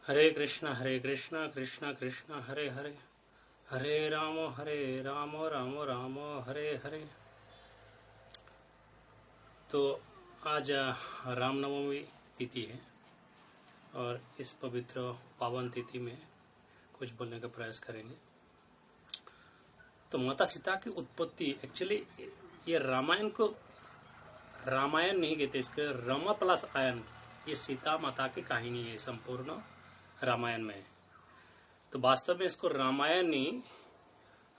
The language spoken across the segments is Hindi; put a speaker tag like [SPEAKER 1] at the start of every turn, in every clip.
[SPEAKER 1] हरे कृष्णा कृष्णा कृष्णा हरे हरे, हरे राम राम राम हरे हरे। तो आज रामनवमी तिथि है और इस पवित्र पावन तिथि में कुछ बोलने का प्रयास करेंगे। तो माता सीता की उत्पत्ति एक्चुअली ये रामायण को रामायण नहीं कहते, इसके रमा प्लस आयन, ये सीता माता की कहानी है संपूर्ण रामायण में। तो वास्तव में इसको रामायण नहीं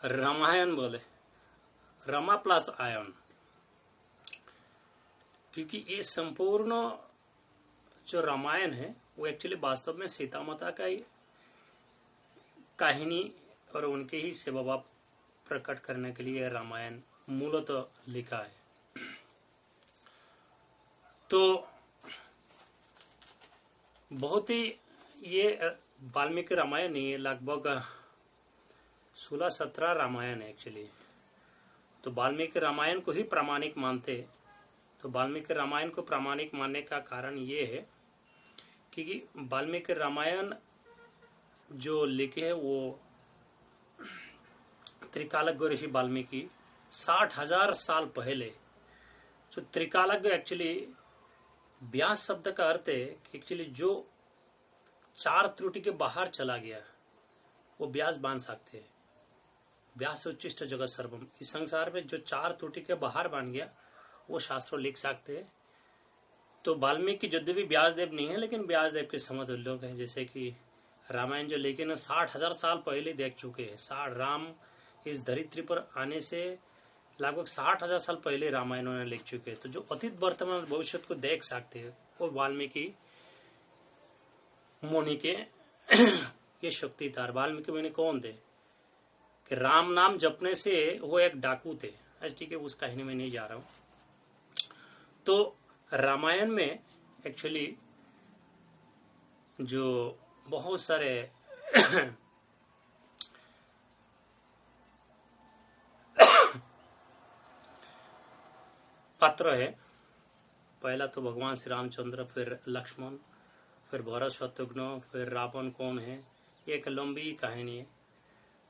[SPEAKER 1] रामायण बोले, रमा प्लस आयन, क्योंकि ये संपूर्ण जो रामायण है वो एक्चुअली वास्तव में सीता माता का ही कहानी और उनके ही सेवा भाव प्रकट करने के लिए रामायण मूलतः लिखा है। तो बहुत ही ये वाल्मीकि रामायण नहीं है, लगभग 16-17 रामायण है एक्चुअली। तो वाल्मीकि रामायण को ही प्रामाणिक मानते। तो वाल्मीकि रामायण को प्रामाणिक मानने का कारण ये है क्योंकि वाल्मीकि रामायण जो लिखे है वो त्रिकालज्ञ ऋषि वाल्मीकि 60,000 साल पहले, जो त्रिकालज्ञ एक्चुअली व्यास शब्द का अर्थ है कि एक्चुअली जो 4 त्रुटि के बाहर चला गया वो व्यास बांध सकते हैं। व्यास उच्चिष्ट जगत सर्वम, इस संसार में जो 4 त्रुटि के बाहर बन गया वो शास्त्रों लिख सकते हैं। तो वाल्मीकि यद्यपि व्यासदेव नहीं है लेकिन व्यासदेव के समतुल्य लोग हैं। जैसे कि रामायण जो लेकिन 60,000 साल पहले देख चुके हैं। राम इस धरित्री पर आने से लगभग 60,000 साल पहले रामायण उन्होंने लिख चुके हैं। तो जो अतीत वर्तमान भविष्य को देख सकते हैं वो वाल्मीकि मुनि के ये शक्ति था। वाल्मीकि मुनि कौन थे कि राम नाम जपने से वो एक डाकू थे। ठीक है, उस कहानी में नहीं जा रहा हूं। तो रामायण में एक्चुअली जो बहुत सारे पात्र है। पहला तो भगवान श्री रामचंद्र, फिर लक्ष्मण, फिर भरत शत्रुघ्न, फिर रावण कौन है, ये एक लंबी कहानी है।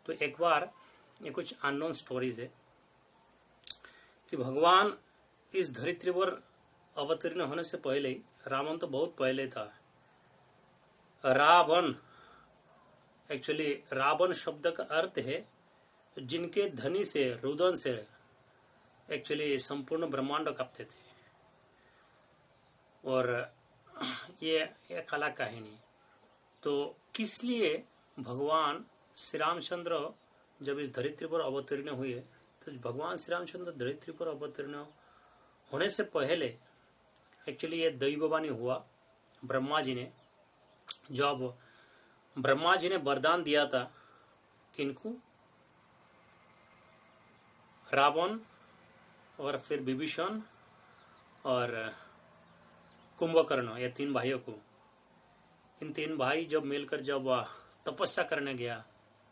[SPEAKER 1] तो एक बार ये कुछ अननोन स्टोरीज है कि भगवान इस धरित्री पर अवतीर्ण होने से पहले, रावण तो बहुत पहले था। रावण एक्चुअली रावण शब्द का अर्थ है जिनके धनी से, रुदन से एक्चुअली संपूर्ण ब्रह्मांड कांपते थे। और ये एक अलग कहानी। तो किस लिए भगवान श्री रामचंद्र जब इस धरित्री पर अवतीर्ण हुए, तो भगवान श्री रामचंद्र धरित्री पर अवतीर्ण होने से पहले एक्चुअली ये दैववाणी हुआ ब्रह्मा जी ने। जब ब्रह्मा जी ने वरदान दिया था किनको, रावण और फिर विभीषण और कुंभकर्ण, ये 3 भाइयों को। इन 3 भाई जब मिलकर जब तपस्या करने गया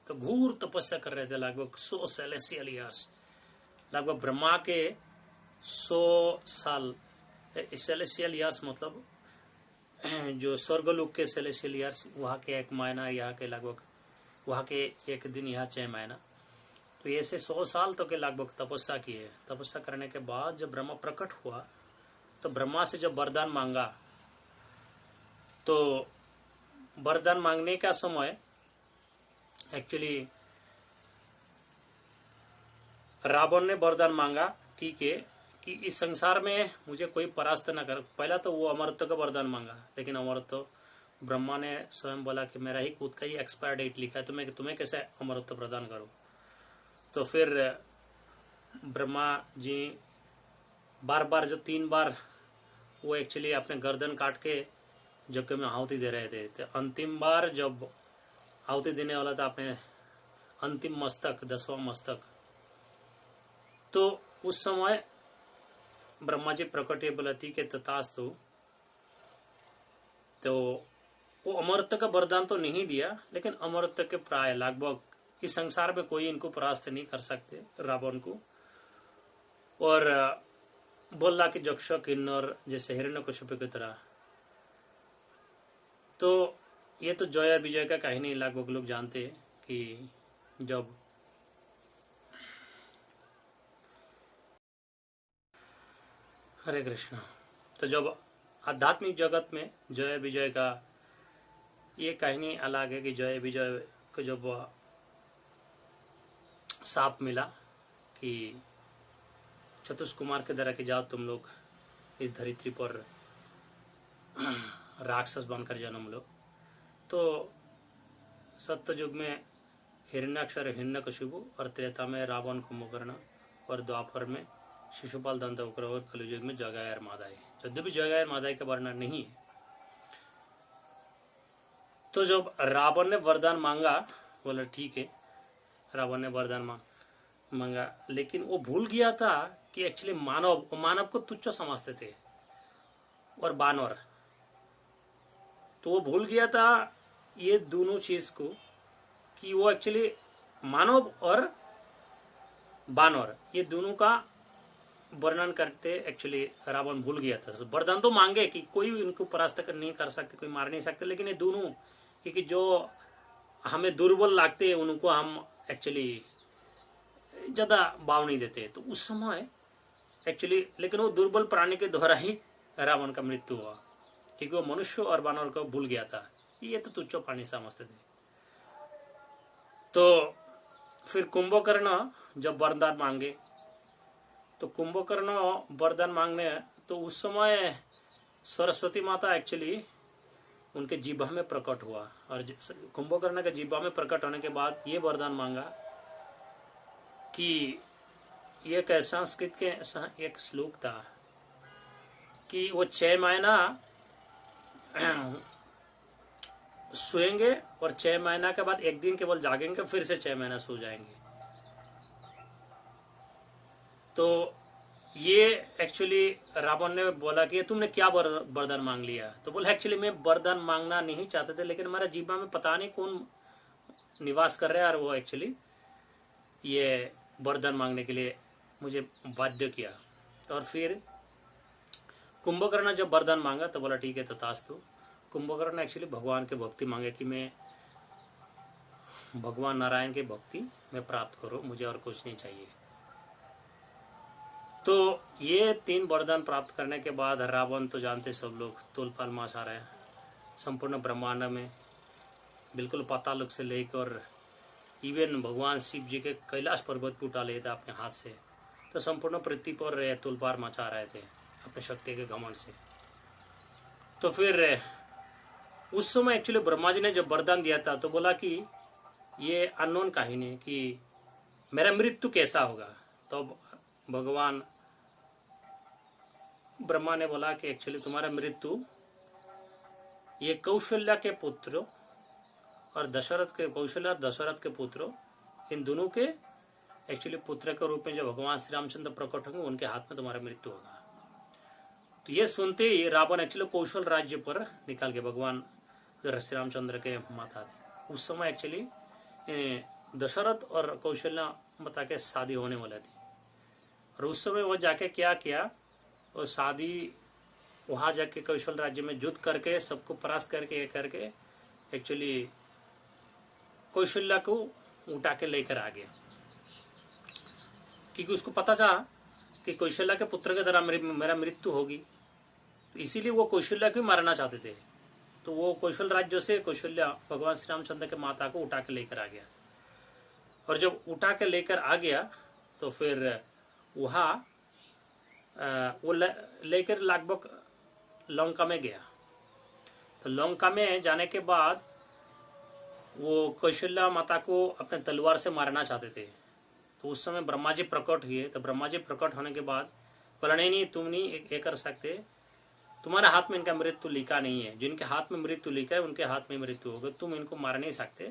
[SPEAKER 1] तो घोर तपस्या कर रहे थे, लगभग 100 सेलेसियल ईयर्स, लगभग ब्रह्मा के 100 साल। सेलेसियल ईयर्स मतलब जो स्वर्गलोक के सेलेसियल ईयर्स, वहाँ के 1 महीना, यहाँ के लगभग वहाँ के 1 दिन, यहाँ 6 महीना। तो ऐसे 100 साल तो के लगभग तपस्या की है। तपस्या करने के बाद जब ब्रह्मा प्रकट हुआ तो ब्रह्मा से जब वरदान मांगा, तो वरदान मांगने का समय एक्चुअली रावण ने वरदान मांगा, ठीक है, कि इस संसार में मुझे कोई परास्त न कर। पहला तो वो अमरत्व का वरदान मांगा, लेकिन अमरत्व ब्रह्मा ने स्वयं बोला कि मेरा ही खुद का ही एक्सपायर डेट लिखा है, तो मैं तुम्हें कैसे अमरत्व प्रदान करूं। तो फिर ब्रह्मा जी बार बार, जो 3 बार वो एक्चुअली अपने गर्दन काट के यज्ञ में आहुति दे रहे थे। तो अंतिम बार जब आहुति देने वाला था अपने अंतिम मस्तक, 10वां मस्तक, तो उस समय ब्रह्मा जी प्रकट ये बोला थी कि तथास्तु। तो वो अमरत्व का वरदान तो नहीं दिया, लेकिन अमरत्व के प्राय लगभग इस संसार में कोई इनको परास्त नहीं कर सकते रावण को। और बोला कि यक्ष, किन्नर, जैसे हिरण्यकशिपु की तरह। तो ये तो जय और विजय का कहानी लगभग लोग जानते हैं कि जब हरे कृष्णा, तो जब आध्यात्मिक जगत में जय विजय का ये कहानी अलग है कि जय विजय को जब साप मिला कि चतुष्कुमार के द्वारा कि जाओ तुम लोग इस धरित्री पर राक्षस बनकर जन्म लो, तो सत्य युग में हिरण्याक्ष और हिरण्यकशिपु और त्रेता में रावण कुंभकर्ण और द्वापर में शिशुपाल दंतवक्र और कलयुग में जगाय और मादाई। यद्यपि जगाय और मादाई का वर्णन नहीं है। तो जब रावण ने वरदान मांगा, बोला ठीक है, रावण ने वरदान मांगा, लेकिन वो भूल गया था कि एक्चुअली मानव को तुच्छ समझते थे और बानर, तो वो भूल गया था ये दोनों चीज को कि वो एक्चुअली मानव और बानर ये दोनों का वर्णन करते एक्चुअली रावण भूल गया था। वरदान तो मांगे कि कोई इनको परास्त नहीं कर सकते, कोई मार नहीं सकते, लेकिन ये दोनों क्योंकि जो हमें दुर्बल लगते हैं उनको हम एक्चुअली ज्यादा भाव नहीं देते। तो उस समय एक्चुअली लेकिन वो दुर्बल प्राणी के द्वारा ही रावण का मृत्यु हुआ क्योंकि वो मनुष्य और बानर को भूल गया था, ये तो तुच्छ प्राणी समझते थे। तो फिर कुंभकर्ण जब वरदान मांगे, तो कुंभकर्ण वरदान मांगने, तो उस समय सरस्वती माता एक्चुअली उनके जीभा में प्रकट हुआ और कुंभकर्ण के जीभा में प्रकट होने के बाद ये वरदान मांगा कि एक संस्कृत के एक श्लोक था कि वो 6 महीना सोएंगे और 6 महीना के बाद एक दिन केवल जागेंगे, फिर से 6 महीना सो जाएंगे। तो ये एक्चुअली रावण ने बोला कि तुमने क्या वरदान मांग लिया, तो बोला एक्चुअली मैं वरदान मांगना नहीं चाहते थे, लेकिन हमारा जीवा में पता नहीं कौन निवास कर रहा है और वो एक्चुअली ये वरदान मांगने के लिए मुझे बाध्य किया। और फिर कुंभकर्ण जब वरदान मांगा तो बोला ठीक है तथास्तु। कुंभकर्ण एक्चुअली भगवान के भक्ति मांगे कि मैं भगवान नारायण की भक्ति में प्राप्त करूं, मुझे और कुछ नहीं चाहिए। तो ये 3 वरदान प्राप्त करने के बाद रावण तो जानते सब लोग तूलपाल मास आ रहा है संपूर्ण ब्रह्मांड में, बिल्कुल पाताल लोक से लेकर इवन भगवान शिव जी के कैलाश पर्वत पे उठा लेता था अपने हाथ से। तो संपूर्ण पृथ्वी पर तूलपार मचा रहे थे अपने शक्ति के घमंड से। तो फिर उस समय एक्चुअली ब्रह्मा जी ने जब वरदान दिया था तो बोला कि ये अननोन कहानी है कि मेरा मृत्यु कैसा होगा। तो भगवान ब्रह्मा ने बोला कि एक्चुअली तुम्हारा मृत्यु ये कौशल्या के पुत्र और कौशल्या और दशरथ के पुत्र, इन दोनों के एक्चुअली पुत्र के रूप में जब भगवान श्री रामचंद्र प्रकट होंगे उनके हाथ में तुम्हारा मृत्यु होगा। तो ये सुनते ही रावण एक्चुअली कौशल राज्य पर निकाल के भगवान श्री रामचंद्र के माता थे। उस समय एक्चुअली दशरथ और कौशल्या माता के शादी होने वाले थी और उस समय वो जाके क्या किया, वो शादी वहां जाके कौशल राज्य में युद्ध करके सबको परास्त करके एक्चुअली कौशल्या को उठा के लेकर आ गया क्योंकि उसको पता था कि कौशल्या के पुत्र के द्वारा मेरा मृत्यु होगी, तो इसीलिए वो कौशल्या को मारना चाहते थे। तो वो कौशल राज्य से कौशल्या भगवान श्री रामचंद्र के माता को उठा के लेकर आ गया और जब उठा के लेकर आ गया तो फिर वहाँ वो लेकर लगभग लंका में गया। तो लंका में जाने के बाद वो कौशल्या माता को अपने तलवार से मारना चाहते थे। तो उस समय ब्रह्मा जी प्रकट हुए। तो ब्रह्मा जी प्रकट होने के बाद बोला नहीं तुम नहीं ये कर सकते, तुम्हारे हाथ में इनका मृत्यु लिखा नहीं है, जिनके हाथ में मृत्यु लिखा है उनके हाथ में मृत्यु होगा, तुम इनको मार नहीं सकते,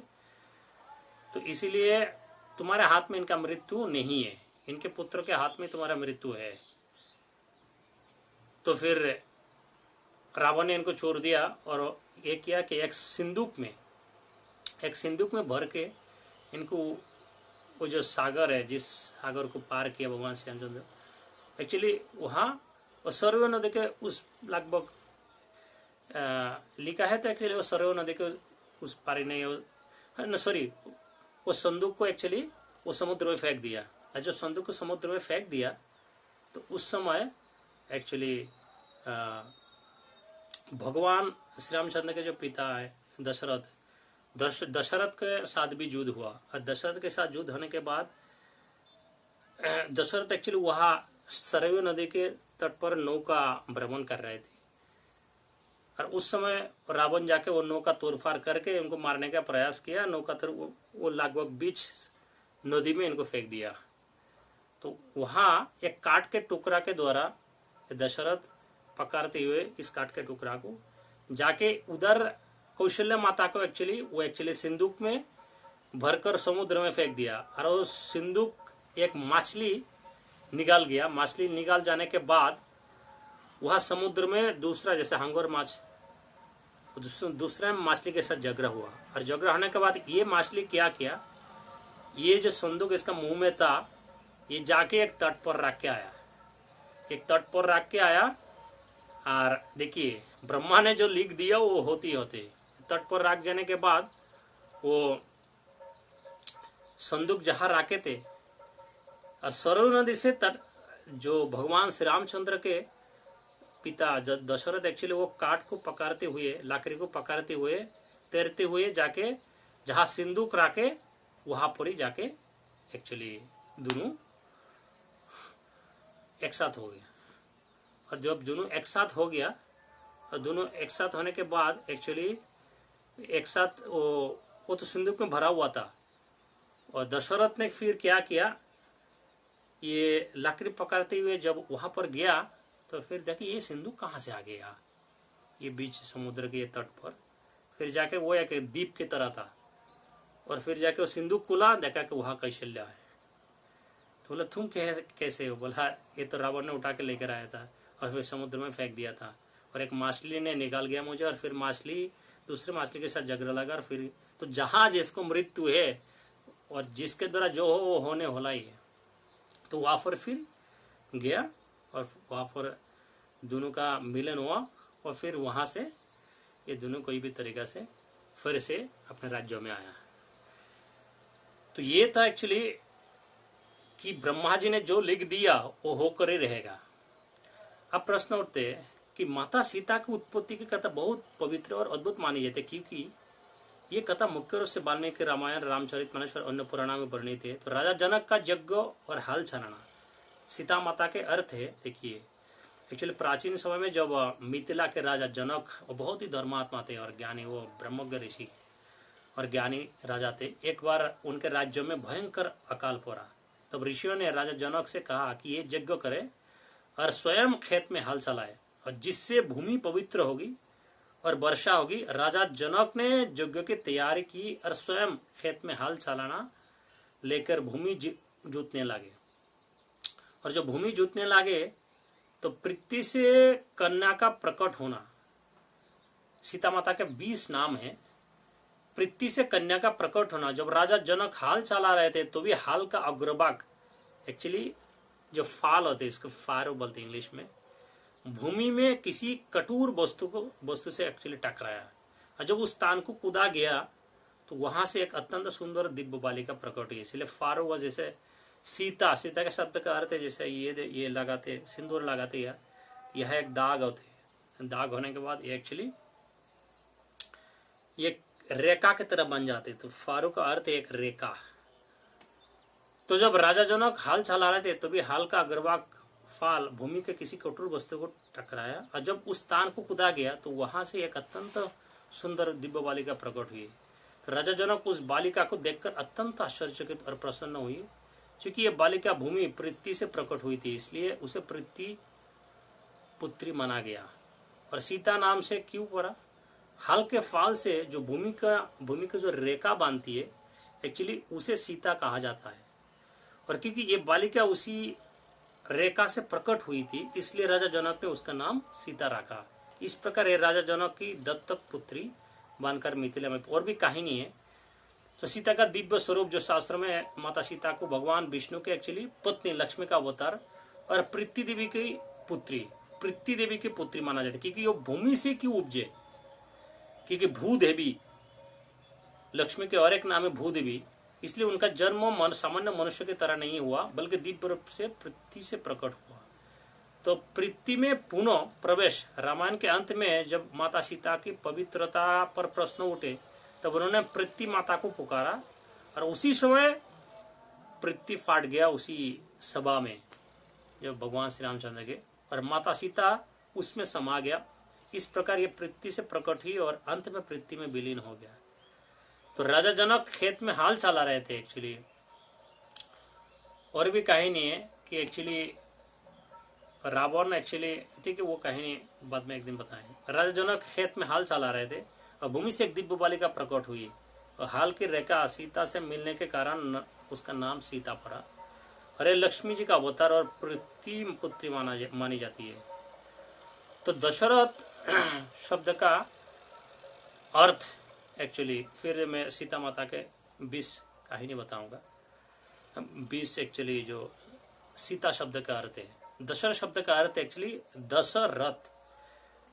[SPEAKER 1] तो इसीलिए तुम्हारे हाथ में इनका मृत्यु नहीं है, इनके पुत्र के हाथ में तुम्हारा मृत्यु है। तो फिर रावण ने इनको छोड़ दिया और ये किया कि एक सिंदूक में भर के इनको वो जो सागर है, जिस सागर को पार किया भगवान श्री रामचंद्र, एक्चुअली वहाँ और सरयू नदी के उस लगभग लिखा है तो एक्चुअली वो सरयू नदी के उस पारी ने सॉरी वो संदूक को एक्चुअली वो समुद्र में फेंक दिया। और जो संदूक को समुद्र में फेंक दिया तो उस समय एक्चुअली भगवान श्री रामचंद्र के जो पिता है दशरथ के साथ भी युद्ध हुआ। और दशरथ के साथ युद्ध होने के बाद दशरथ एक्चुअली वहाँ सरयू नदी के तट पर नौका भ्रमण कर रहे थे। और उस समय रावण जाके वो नौका तोड़फाड़ करके उनको मारने का प्रयास किया। नौका तो वो लगभग बीच नदी में इनको फेंक दिया। तो वहाँ एक काठ के टुकड़ा के द्वारा दशरथ पकड़ते हुए इस काठ के टुकड़ा को जाके उधर कौशल्या माता को एक्चुअली सिंदूक में भरकर समुद्र में फेंक दिया। और वो सिंदूक एक मछली निकाल गया। मछली निकाल जाने के बाद वह समुद्र में दूसरा जैसे हंगोर माछ दूसरे मछली के साथ झगड़ा हुआ। और झगड़ा होने के बाद ये मछली क्या किया, ये जो संदूक इसका मुंह में था ये जाके एक तट पर रख के आया। एक तट पर रख के आया और देखिए ब्रह्मा ने जो लिख दिया वो होते तट पर रख जाने के बाद वो संदूक जहां रखे थे और सरयू नदी से तट जो भगवान श्री रामचंद्र के पिता दशरथ एक्चुअली वो काठ को पकड़ते हुए लकड़ी को पकड़ते हुए तैरते हुए जाके जहां सिंदूक रखे वहां पर ही जाके एक्चुअली दोनों एक साथ हो गया। और जब दोनों एक साथ हो गया और दोनों एक साथ होने के बाद एक्चुअली एक साथ वो तो सिंदूक में भरा हुआ था। और दशरथ ने फिर क्या किया, ये लकड़ी पकड़ते हुए जब वहां पर गया तो फिर देखिए ये सिंदूक कहाँ से आ गया, ये बीच समुद्र के तट पर। फिर जाके वो एक द्वीप की तरह था और फिर जाके वो सिंदूक खुला, देखा कि वहाँ कौशल्या है। तो बोला तुम कैसे हो? बोला ये तो रावण ने उठा के लेकर आया था और फिर समुद्र में फेंक दिया था और एक मछली ने निकाल गया मुझे। और फिर मछली दूसरे मछली के साथ झगड़ा लगा और फिर तो जहाँ जिसको मृत्यु है और जिसके द्वारा जो हो वो होने होला ही है। तो वहाँ पर फिर गया और वहाँ पर दोनों का मिलन हुआ और फिर वहाँ से ये दोनों कोई भी तरीका से फिर से अपने राज्यों में आया। तो ये था एक्चुअली कि ब्रह्मा जी ने जो लिख दिया वो होकर ही रहेगा। अब प्रश्न उठते हैं कि माता सीता की उत्पत्ति की कथा बहुत पवित्र और अद्भुत मानी जाती है, क्योंकि ये कथा मुख्य रूप से वाल्मीकि रामायण, रामचरितमानस और अन्य पुराणों में वर्णित है। तो राजा जनक का यज्ञ और हल चलाना सीता माता के अर्थ है। देखिए एक्चुअली प्राचीन समय में जब मिथिला के राजा जनक वो बहुत ही धर्मात्मा थे और ज्ञानी, वो ब्रह्मज्ञ ऋषि और ज्ञानी राजा थे। एक बार उनके राज्य में भयंकर अकाल पड़ा। तब ऋषियों ने राजा जनक से कहा कि ये यज्ञ करे और स्वयं खेत में हल चलाए और जिससे भूमि पवित्र होगी और वर्षा होगी। राजा जनक ने यज्ञ की तैयारी की और स्वयं खेत में हल चलाना लेकर भूमि जोतने लगे। और जब भूमि जोतने लगे तो पृथ्वी से कन्या का प्रकट होना, सीता माता के 20 नाम है। पृथ्वी से कन्या का प्रकट होना, जब राजा जनक हाल चला रहे थे तो भी हाल का अग्रभाग एक्चुअली जो फाल होते इसको फारो बोलते इंग्लिश में, भूमि में किसी कठोर वस्तु से एक्चुअली टकराया। और जब उस स्थान को कूदा गया तो वहां से एक अत्यंत सुंदर दिव्य बालिका प्रकट हुई। इसलिए फारो व जैसे सीता के शब्द का अर्थ है जैसे ये लगाते सिंदूर लगाते हैं, यह एक दाग होते, दाग होने के बाद ये एक्चुअली ये रेखा की तरह बन जाते। तो फारू का अर्थ है एक रेखा। तो जब राजा जनक हाल चला रहे थे तो भी हाल का अग्रभाग फाल भूमि के किसी कठोर वस्तु को टकराया और जब उस स्थान को कूदा गया तो वहां से एक अत्यंत सुंदर दिव्य बालिका प्रकट हुई। तो राजा जनक उस बालिका को देखकर अत्यंत आश्चर्यचकित और प्रसन्न हुई, क्योंकि यह बालिका भूमि पृथ्वी से प्रकट हुई थी, इसलिए उसे पृथ्वी पुत्री माना गया। और सीता नाम से क्यों पड़ा? हाल के फाल से जो भूमि का जो रेखा बांधती है एक्चुअली उसे सीता कहा जाता है। और क्योंकि ये बालिका उसी रेखा से प्रकट हुई थी इसलिए राजा जनक ने उसका नाम सीता रखा। इस प्रकार ये राजा जनक की दत्तक पुत्री बनकर मिथिला में और भी कहानी है। तो सीता का दिव्य स्वरूप जो शास्त्र में माता सीता को भगवान विष्णु के एक्चुअली पत्नी लक्ष्मी का अवतार और पृथ्वी देवी की पुत्री माना जाता है, क्योंकि वो भूमि से क्यों उपजे, क्योंकि भूदेवी लक्ष्मी के और एक नाम है भूदेवी, इसलिए उनका जन्म सामान्य मनुष्य की तरह नहीं हुआ, बल्कि दिव्य रूप से पृथ्वी से प्रकट हुआ। तो पृथ्वी में पुनः प्रवेश, रामायण के अंत में जब माता सीता की पवित्रता पर प्रश्न उठे, तब उन्होंने पृथ्वी माता को पुकारा, और उसी समय पृथ्वी फाट गया, उसी सभा में जब भगवान श्री रामचंद्र के, और माता सीता उसमें समा गया। इस प्रकार ये पृथ्वी से प्रकट हुई और अंत में पृथ्वी में विलीन हो गया। तो राजा जनक खेत में हाल चला रहे थे एक्चुअली। और भी कहानी है कि एक्चुअली रावण एक्चुअली, ठीक है वो कहानी बाद में एक दिन बताएं। राजा जनक खेत में हाल चला रहे थे और भूमि से एक दिव्य बालिका प्रकट हुई, और हाल की रेखा सीता से मिलने के कारण उसका नाम सीता पड़ा। अरे लक्ष्मी जी का अवतार और पृथ्वी पुत्री मानी जाती है। तो दशरथ शब्द का अर्थ एक्चुअली, फिर मैं सीता माता के 20 कहानी बताऊंगा। 20 एक्चुअली जो सीता शब्द का अर्थ है, दशरथ शब्द का अर्थ एक्चुअली दशरथ,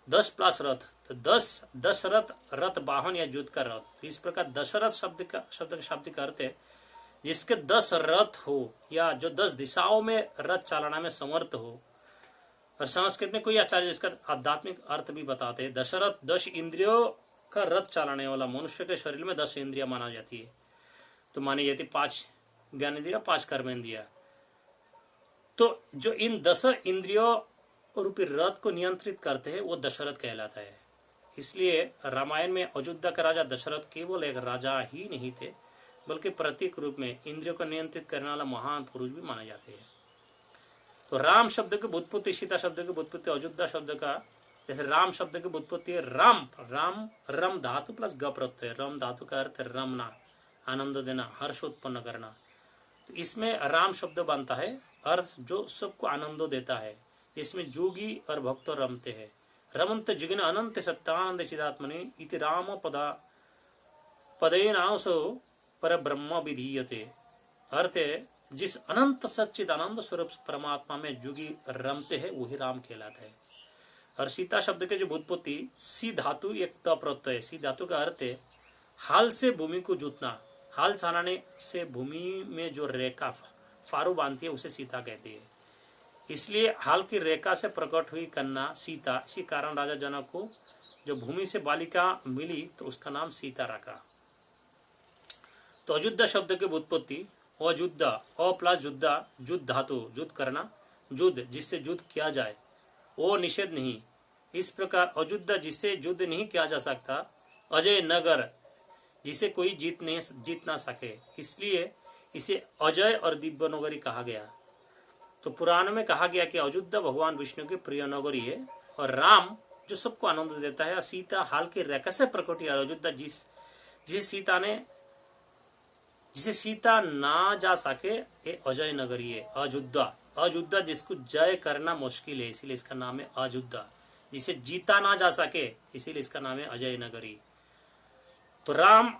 [SPEAKER 1] 10 प्लस रथ, तो 10 रथ, रथ वाहन या युद्ध का रथ। तो इस प्रकार दशरथ शब्द का शाब्दिक अर्थ है जिसके 10 रथ हो, या जो 10 दिशाओं में रथ चलाना में समर्थ हो। और संस्कृत में कोई आचार्य इसका आध्यात्मिक अर्थ भी बताते हैं। दशरथ 10 इंद्रियों का रथ चलाने वाला, मनुष्य के शरीर में 10 इंद्रिया माना जाती है। तो मानी जाती 5 ज्ञानेंद्रिया, 5 कर्मेंद्रिया। तो जो इन 10 इंद्रियों रूपी रथ को नियंत्रित करते हैं वो दशरथ कहलाता है। इसलिए रामायण में अयोध्या का राजा दशरथ केवल एक राजा ही नहीं थे, बल्कि प्रतीक रूप में इंद्रियों को नियंत्रित करने वाला महान पुरुष भी माने जाते हैं। तो राम शब्द की व्युत्पत्ति, सीता शब्द की व्युत्पत्ति, अयोध्या शब्द का, जैसे राम शब्द की व्युत्पत्ति है राम, राम रम धातु प्लस ग प्रत्यय, रम धातु का अर्थ है रमना, आनंद देना, हर्ष उत्पन्न करना। तो इसमें राम शब्द बनता है अर्थ जो सबको आनंद देता है। इसमें जोगी और भक्त रमते हैं। रमंत जिग्न अनंत सत्तानंद चिदात्मनि इति राम पदा पदेनासो पर ब्रह्म विधीयते। अर्थ है जिस अनंत सच्चिद आनंद स्वरूप परमात्मा में जोगी रमते हैं वही राम कहलाता है। और सीता शब्द के जो व्युत्पत्ति, सी धातु एक त प्रत्यय, सी धातु का अर्थ है हाल से भूमि को जोतना, हाल चलाने से भूमि में जो रेखा फारू बांधती है उसे सीता कहती है। इसलिए हाल की रेखा से प्रकट हुई कन्या सीता, इसी कारण राजा जनक को जो भूमि से बालिका मिली तो उसका नाम सीता रखा। तो अयोध्या शब्द की व्युत्पत्ति अयुद्ध, अ प्लस युद्धा, युद्ध धातु, युद्ध करना, युद्ध जिससे युद्ध किया जाए, वो निषेध नहीं। इस प्रकार अयुद्ध जिससे युद्ध नहीं किया जा सकता, अजय नगर जिसे कोई जीत ना सके, इसलिए इसे अजय और दिव्य नगरी कहा गया। तो पुराण में कहा गया कि अयोध्या भगवान विष्णु की प्रिय नगरी है, और राम जो सबको आनंद देता है, सीता हाल की रेखा से प्रकट हुई। अयोध्या जिसे सीता ना जा सके ये अजय नगरी है, अयोध्या। अयोध्या जिसको जय करना मुश्किल है, इसीलिए इसका नाम है अयोध्या। जिसे जीता ना जा सके इसीलिए इसका नाम है अजय नगरी। तो राम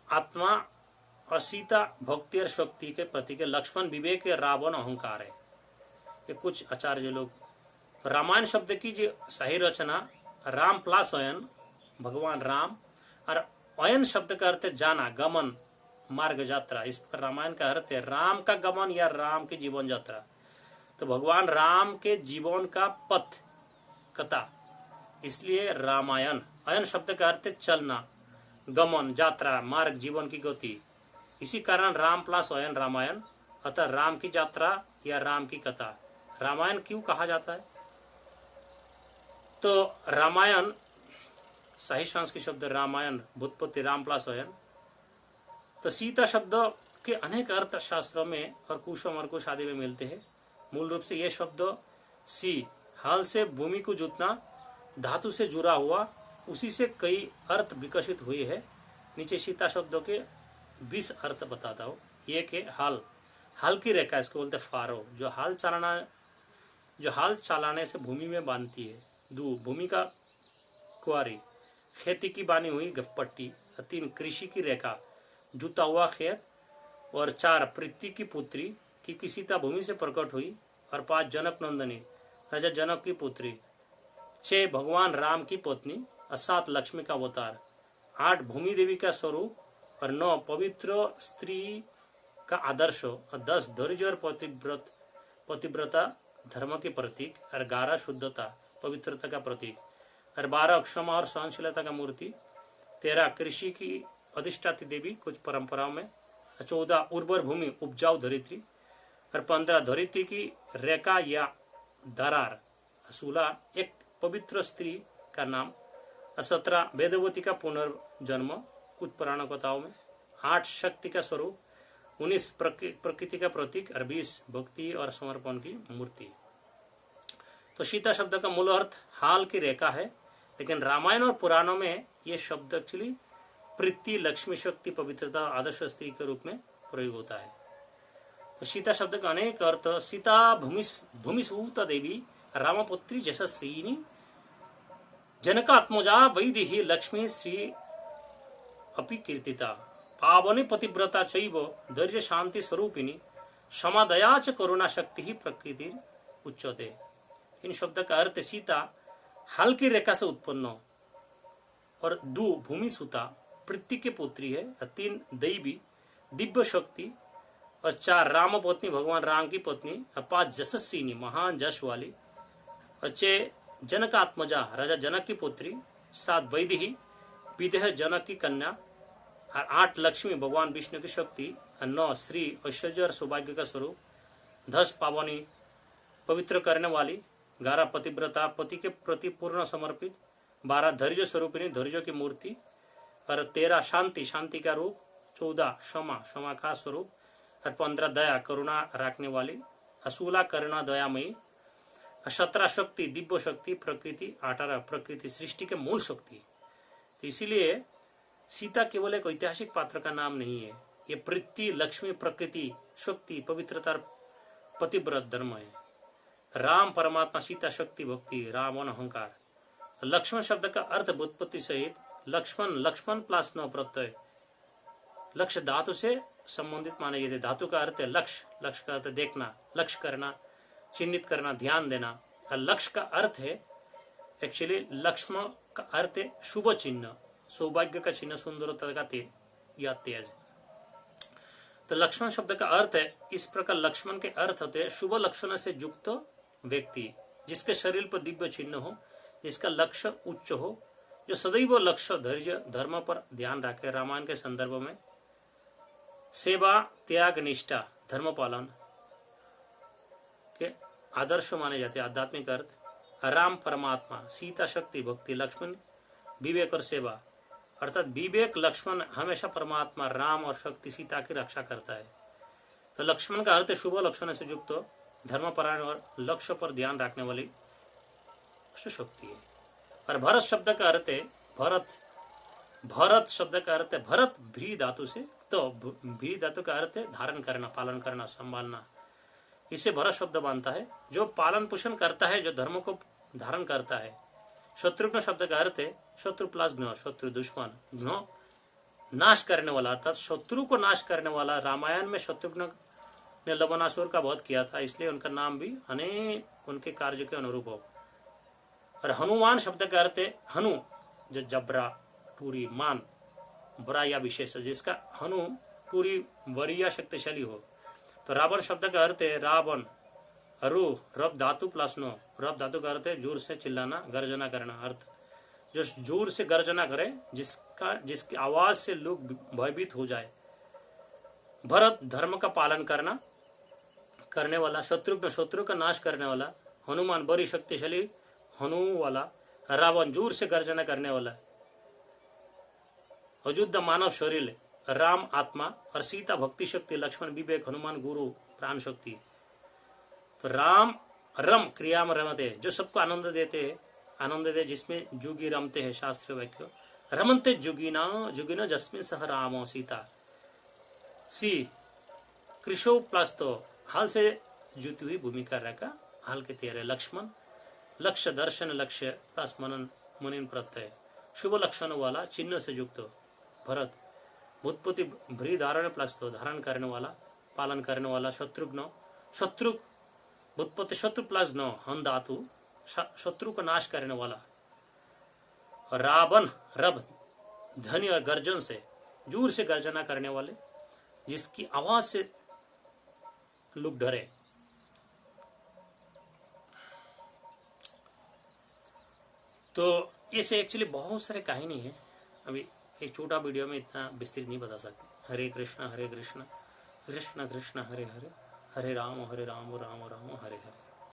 [SPEAKER 1] आत्मा और सीता भक्ति और शक्ति के प्रतीक है। लक्ष्मण विवेक, रावण अहंकार है। ये कुछ आचार्य लोग। रामायण शब्द की जो सही रचना राम प्लस अयन, भगवान राम, और अयन शब्द का अर्थ है जाना, गमन, मार्ग यात्रा। इस पर रामायण का अर्थ है राम का गमन या राम की जीवन यात्रा। तो भगवान राम के जीवन का पथ, कथा, इसलिए रामायण। अयन शब्द का अर्थ है चलना, गमन, यात्रा, मार्ग, जीवन की गति। इसी कारण राम प्लस अयन रामायण, अतः राम की यात्रा या राम की कथा। रामायण क्यों कहा जाता है? तो रामायण सही संस्कृत शब्द रामायण, व्युत्पत्ति राम प्लस अयन। तो सीता शब्द के अनेक अर्थ शास्त्रों में और कुशों मरकुश आदि में मिलते हैं। मूल रूप से ये शब्द सी, हाल से भूमि को जोतना, धातु से जुड़ा हुआ, उसी से कई अर्थ विकसित हुए हैं। नीचे सीता शब्दों के 20 अर्थ बताता हूँ। एक है हाल, हाल की रेखा, इसको बोलते हैं फारो, जो हाल चलाने से भूमि में बांधती है। 2 भूमि का कुआरी, खेती की बानी हुई पट्टी। 3 कृषि की रेखा, जुता हुआ खेत। और 4 पृथ्वी की पुत्री की सीता भूमि से प्रकट हुई। और 5 जनक नंदनी, राजा जनक की पुत्री। 6 भगवान राम की पत्नी। और 7 लक्ष्मी का अवतार। 8 भूमि देवी का स्वरूप। और 9 पवित्र स्त्री का आदर्श और 10 धैर्य और पतिव्रता धर्म के प्रतीक और 11 शुद्धता पवित्रता का प्रतीक और 12 क्षमा और सहनशीलता का मूर्ति, 13 कृषि की अधिष्ठाती देवी कुछ परंपराओं में, 14 उर्वर भूमि उपजाऊ धरित्री और 15 धरित्री की रेखा या दरार, 16 एक पवित्र स्त्री का नाम, 17 वेदवती का पुनर्जन्म कुछ पुराण कथाओं में, 8 शक्ति का स्वरूप, 19 प्रकृति का प्रतीक और 20 भक्ति और समर्पण की मूर्ति। तो सीता शब्द का मूल अर्थ हाल की रेखा है, लेकिन रामायण और पुराणों में यह शब्द एक्चुअली प्रीति, लक्ष्मी, शक्ति, पवित्रता, आदर्श स्त्री के रूप में प्रयोग होता है। तो सीता शब्द का अनेक अर्थ, सीता भूमिसूता देवी रामपुत्री यशस्विनी जनकात्मजा वैदेही लक्ष्मी श्री अपि कीर्तिता पावनी पतिव्रता चैव धैर्य शांति स्वरूपिणी क्षमा दया च करुणा शक्ति ही प्रकृति उच्चते। इन शब्द का अर्थ सीता हल्की रेखा से उत्पन्न और 2 भूमि सुता पृथ्वी की पुत्री है, 3 दैवी दिव्य शक्ति और 4 राम पत्नी भगवान राम की पत्नी और 5 यशस्विनी महान जश वाली और 6 जनकात्मजा राजा जनक की पुत्री, 7 वैदेही विदेह जनक की कन्या और 8 लक्ष्मी भगवान विष्णु की शक्ति और 9 श्री ऐश्वर्य और सौभाग्य का स्वरूप, 10 पावनी पवित्र करने वाली, 11 पतिव्रता पति के प्रति पूर्ण समर्पित, 12 धैर्य स्वरूपिणी धैर्य की मूर्ति और 13 शांति का रूप, 14 क्षमा का स्वरूप और 15 दया करुणा रखने वाली, 16 करुणा दयामयी, 17 शक्ति दिव्य शक्ति प्रकृति, 18 प्रकृति सृष्टि के मूल शक्ति। तो इसीलिए सीता केवल एक ऐतिहासिक पात्र का नाम नहीं है, ये पृथ्वी, लक्ष्मी, प्रकृति, शक्ति, पवित्रता, पतिव्रत धर्म है। राम परमात्मा, सीता शक्ति, भक्ति, रावण अहंकार। लक्ष्मण शब्द का अर्थ व्युत्पत्ति सहित लक्ष्मण प्लस 9 प्रत्यय लक्ष्य धातु से संबंधित माने जाते। धातु का अर्थ है लक्ष्य का अर्थ देखना, लक्ष्य करना, चिन्हित करना, ध्यान देना। और लक्ष्य का अर्थ है एक्चुअली लक्ष्मण का अर्थ है शुभ चिन्ह, सौभाग्य का चिन्ह, सुंदरता का तेज। तो लक्ष्मण शब्द का अर्थ है, इस प्रकार लक्ष्मण के अर्थ होते हैं शुभ लक्षण से युक्त व्यक्ति, जिसके शरीर पर दिव्य चिन्ह हो, जिसका लक्ष्य उच्च हो, जो सदैव लक्ष्य धैर्य धर्म पर ध्यान रखे। रामायण के संदर्भ में सेवा, त्याग, निष्ठा, धर्म पालन के आदर्श माने जाते हैं। आध्यात्मिक अर्थ राम परमात्मा, सीता शक्ति, भक्ति, लक्ष्मण विवेक और सेवा, अर्थात विवेक लक्ष्मण हमेशा परमात्मा राम और शक्ति सीता की रक्षा करता है। तो लक्ष्मण का अर्थ शुभ लक्षण से युक्त धर्मपरायण और लक्ष्य पर ध्यान रखने वाली शक्ति है। और भरत शब्द का अर्थ है भरत शब्द का अर्थ है भरत भ्री धातु से, तो भ्री धातु का अर्थ है धारण करना, पालन करना, संभालना। इससे भरत शब्द बनता है जो पालन पोषण करता है, जो धर्म को धारण करता है। शत्रुघ्न शब्द का अर्थ है शत्रु प्लस घ्न, शत्रु दुश्मन, घ्न नाश करने वाला, अर्थात शत्रु को नाश करने वाला। रामायण में शत्रुघ्न ने लवणासुर का वध किया था, इसलिए उनका नाम भी अनेक उनके कार्य के अनुरूप हो। और हनुमान शब्द का अर्थ है हनु, जो जबरा पूरी मान बड़ा या विशेष, जिसका हनु पूरी वरीय शक्तिशाली हो। तो रावण शब्द का अर्थ है रावण, रु रब धातु प्लस 9, रब धातु का अर्थ है जोर से चिल्लाना, गर्जना करना। अर्थ जो जोर से गर्जना करे, जिसकी आवाज से लोग भयभीत हो जाए। भरत धर्म का पालन करने वाला, शत्रु का नाश करने वाला, हनुमान बड़ी शक्तिशाली हनु वाला, रावण जोर से गर्जना करने वाला, अयुद्ध मानव शरीर, राम आत्मा और सीता भक्ति शक्ति, लक्ष्मण विवेक, हनुमान गुरु प्राण शक्ति। तो राम रम क्रिया में रमते, जो सबको आनंद देते, जिसमें जुगी रमते हैं। शास्त्रीय वाक्य रमनते जुगिना जस्मिन सह रामो सीता सी कृषो प्लस, तो हाल से जुती हुई भूमिका रखा, हाल के तेरे लक्ष्मण, लक्ष्य दर्शन, लक्ष्य प्लस मनन प्रत्यय, शुभ लक्षण वाला, चिन्ह से युक्त। भरत भूतपति भ्री धारण प्लस, तो धारण करने वाला, पालन करने वाला। शत्रु भूतपति शत्रु प्लस 9 हन धातु, शत्रु को नाश करने वाला। रावण रब ध्वनि और गर्जन से, जोर से गर्जना करने वाले, जिसकी आवाज से लोग डरे। तो ऐसे एक्चुअली बहुत सारे कहानी है, अभी एक छोटा वीडियो में इतना विस्तृत नहीं बता सकते। हरे कृष्ण कृष्ण कृष्ण हरे हरे, हरे राम राम राम हरे हरे।